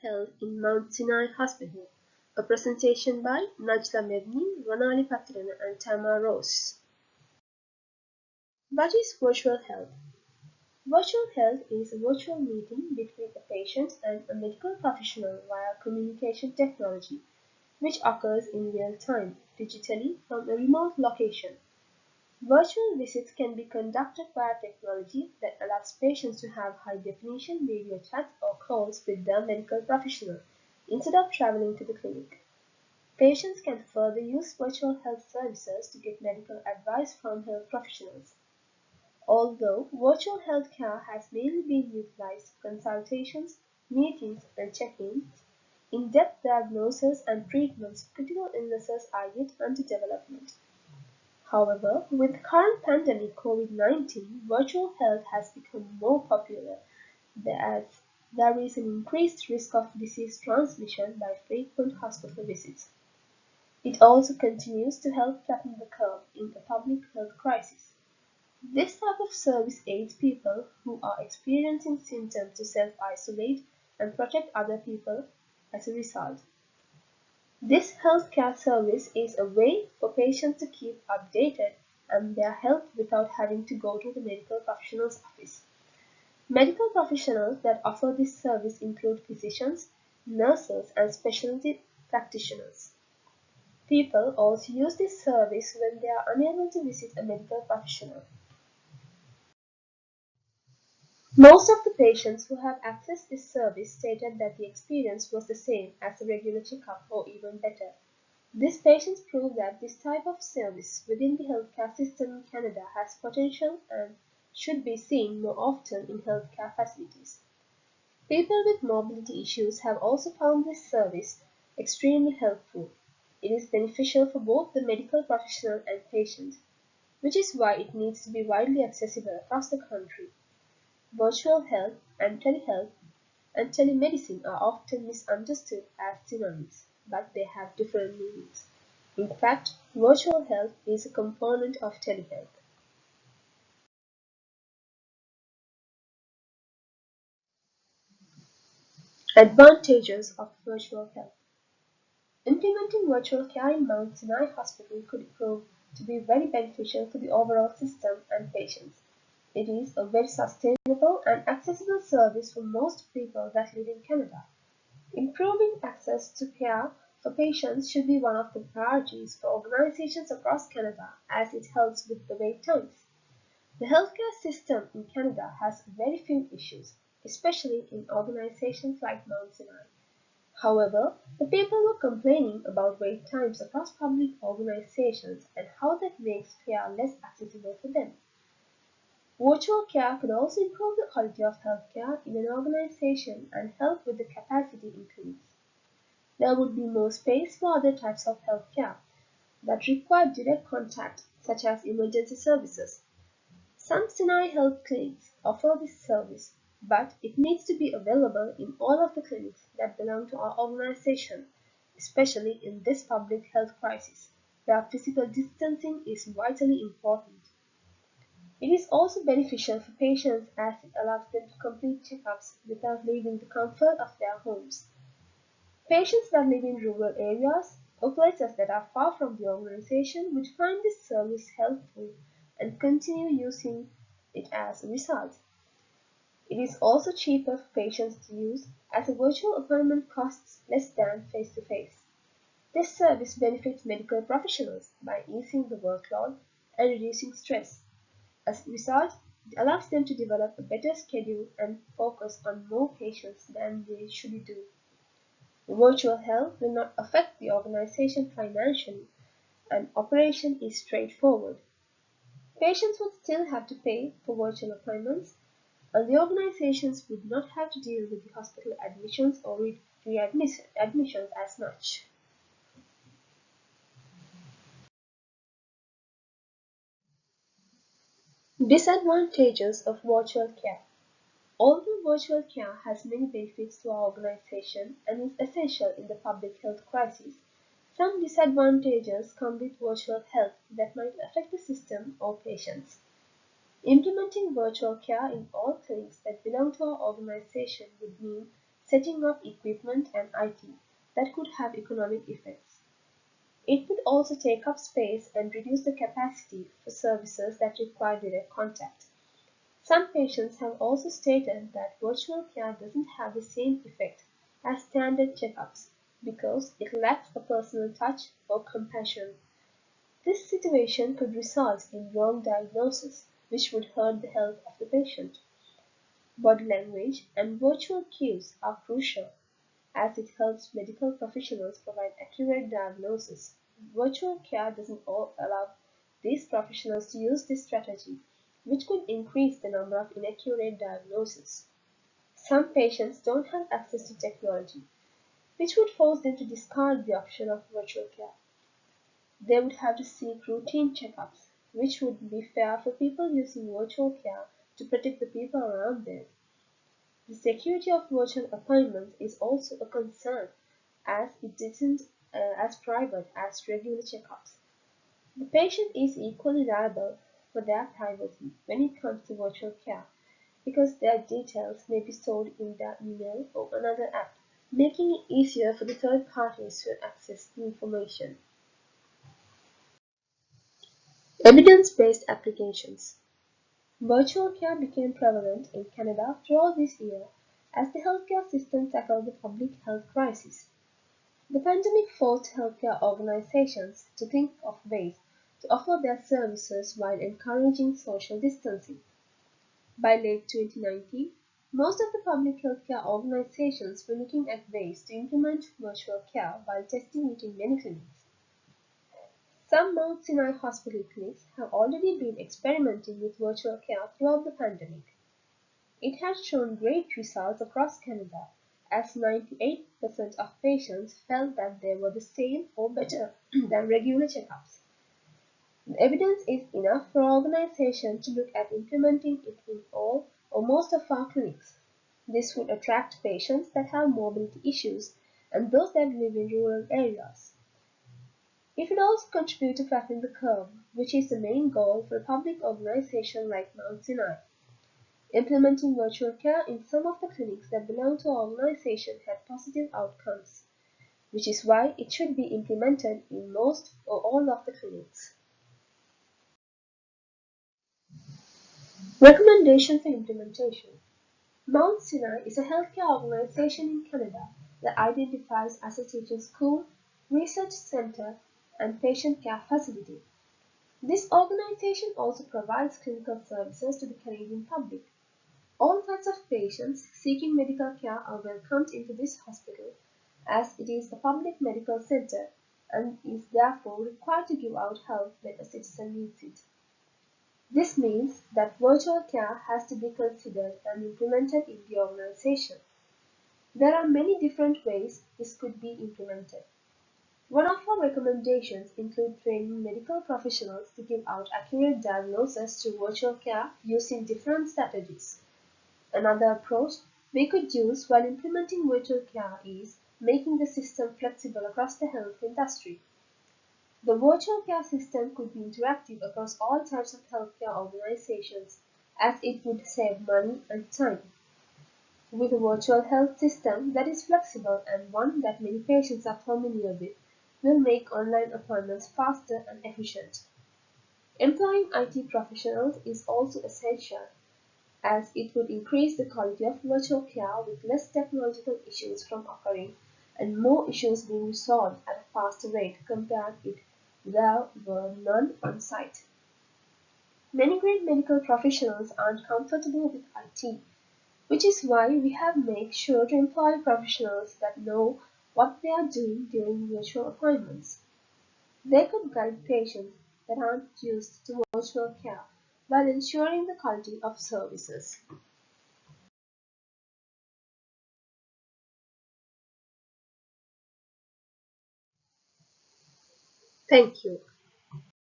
held in Mount Sinai Hospital. A presentation by Najla Mevni, Ronali Patrana and Tamar Rose. What is virtual health? Virtual health is a virtual meeting between a patient and a medical professional via communication technology, which occurs in real time, digitally from a remote location. Virtual visits can be conducted via technology that allows patients to have high-definition video chats or calls with their medical professional instead of traveling to the clinic. Patients can further use virtual health services to get medical advice from health professionals. Although virtual health care has mainly been utilized for consultations, meetings, and check-ins, in-depth diagnosis and treatments of critical illnesses are yet under development. However, with the current pandemic COVID-19, virtual health has become more popular as there is an increased risk of disease transmission by frequent hospital visits. It also continues to help flatten the curve in a public health crisis. This type of service aids people who are experiencing symptoms to self-isolate and protect other people as a result. This healthcare service is a way for patients to keep updated on their health without having to go to the medical professional's office. Medical professionals that offer this service include physicians, nurses, and specialty practitioners. People also use this service when they are unable to visit a medical professional. Most of the patients who have accessed this service stated that the experience was the same as a regular checkup or even better. These patients prove that this type of service within the healthcare system in Canada has potential and should be seen more often in healthcare facilities. People with mobility issues have also found this service extremely helpful. It is beneficial for both the medical professional and patient, which is why it needs to be widely accessible across the country. Virtual health and telehealth and telemedicine are often misunderstood as synonyms, but they have different meanings. In fact, virtual health is a component of telehealth. Advantages of virtual health. Implementing virtual care in Mount Sinai Hospital could prove to be very beneficial for the overall system and patients. It is a very sustainable and accessible service for most people that live in Canada. Improving access to care for patients should be one of the priorities for organizations across Canada as it helps with the wait times. The healthcare system in Canada has very few issues, especially in organizations like Mount Sinai. However, the people were complaining about wait times across public organizations and how that makes care less accessible for them. Virtual care could also improve the quality of healthcare in an organization and help with the capacity increase. There would be more space for other types of healthcare that require direct contact, such as emergency services. Some Sinai Health clinics offer this service, but it needs to be available in all of the clinics that belong to our organization, especially in this public health crisis, where physical distancing is vitally important. It is also beneficial for patients as it allows them to complete checkups without leaving the comfort of their homes. Patients that live in rural areas or places that are far from the organization would find this service helpful and continue using it as a result. It is also cheaper for patients to use as a virtual appointment costs less than face-to-face. This service benefits medical professionals by easing the workload and reducing stress. As a result, it allows them to develop a better schedule and focus on more patients than they usually do. Virtual health will not affect the organization financially, and operation is straightforward. Patients would still have to pay for virtual appointments, and the organizations would not have to deal with the hospital admissions or readmissions as much. Disadvantages of virtual care. Although virtual care has many benefits to our organization and is essential in the public health crisis, some disadvantages come with virtual health that might affect the system or patients. Implementing virtual care in all clinics that belong to our organization would mean setting up equipment and IT that could have economic effects. It would also take up space and reduce the capacity for services that require direct contact. Some patients have also stated that virtual care doesn't have the same effect as standard checkups because it lacks a personal touch or compassion. This situation could result in wrong diagnosis, which would hurt the health of the patient. Body language and virtual cues are crucial as it helps medical professionals provide accurate diagnosis. Virtual care doesn't allow these professionals to use this strategy, which could increase the number of inaccurate diagnoses. Some patients don't have access to technology, which would force them to discard the option of virtual care. They would have to seek routine checkups, which would be fair for people using virtual care to protect the people around them. The security of virtual appointments is also a concern as it isn't as private as regular checkups. The patient is equally liable for their privacy when it comes to virtual care because their details may be stored in their email or another app, making it easier for the third parties to access the information. Evidence-based applications. Virtual care became prevalent in Canada throughout this year as the healthcare system tackled the public health crisis. The pandemic forced healthcare organizations to think of ways to offer their services while encouraging social distancing. By late 2019, most of the public healthcare organizations were looking at ways to implement virtual care while testing it in many clinics. Some Mount Sinai hospital clinics have already been experimenting with virtual care throughout the pandemic. It has shown great results across Canada, as 98% of patients felt that they were the same or better than regular checkups. The evidence is enough for organizations to look at implementing it in all or most of our clinics. This would attract patients that have mobility issues and those that live in rural areas. It would also contribute to flattening the curve, which is the main goal for a public organization like Mount Sinai. Implementing virtual care in some of the clinics that belong to our organization had positive outcomes, which is why it should be implemented in most or all of the clinics. Recommendation for implementation. Mount Sinai is a healthcare organization in Canada that identifies as a teaching school, research center, and patient care facility. This organization also provides clinical services to the Canadian public. All types of patients seeking medical care are welcomed into this hospital as it is a public medical center and is therefore required to give out help when a citizen needs it. This means that virtual care has to be considered and implemented in the organization. There are many different ways this could be implemented. One of our recommendations include training medical professionals to give out accurate diagnosis through virtual care using different strategies. Another approach we could use while implementing virtual care is making the system flexible across the health industry. The virtual care system could be interactive across all types of healthcare organizations, as it would save money and time. With a virtual health system that is flexible and one that many patients are familiar with, will make online appointments faster and efficient. Employing IT professionals is also essential, as it would increase the quality of virtual care with less technological issues from occurring and more issues being resolved at a faster rate compared if there were none on site. Many great medical professionals aren't comfortable with IT, which is why we have made sure to employ professionals that know what they are doing during virtual appointments. They could guide patients that aren't used to virtual care while ensuring the quality of services. Thank you.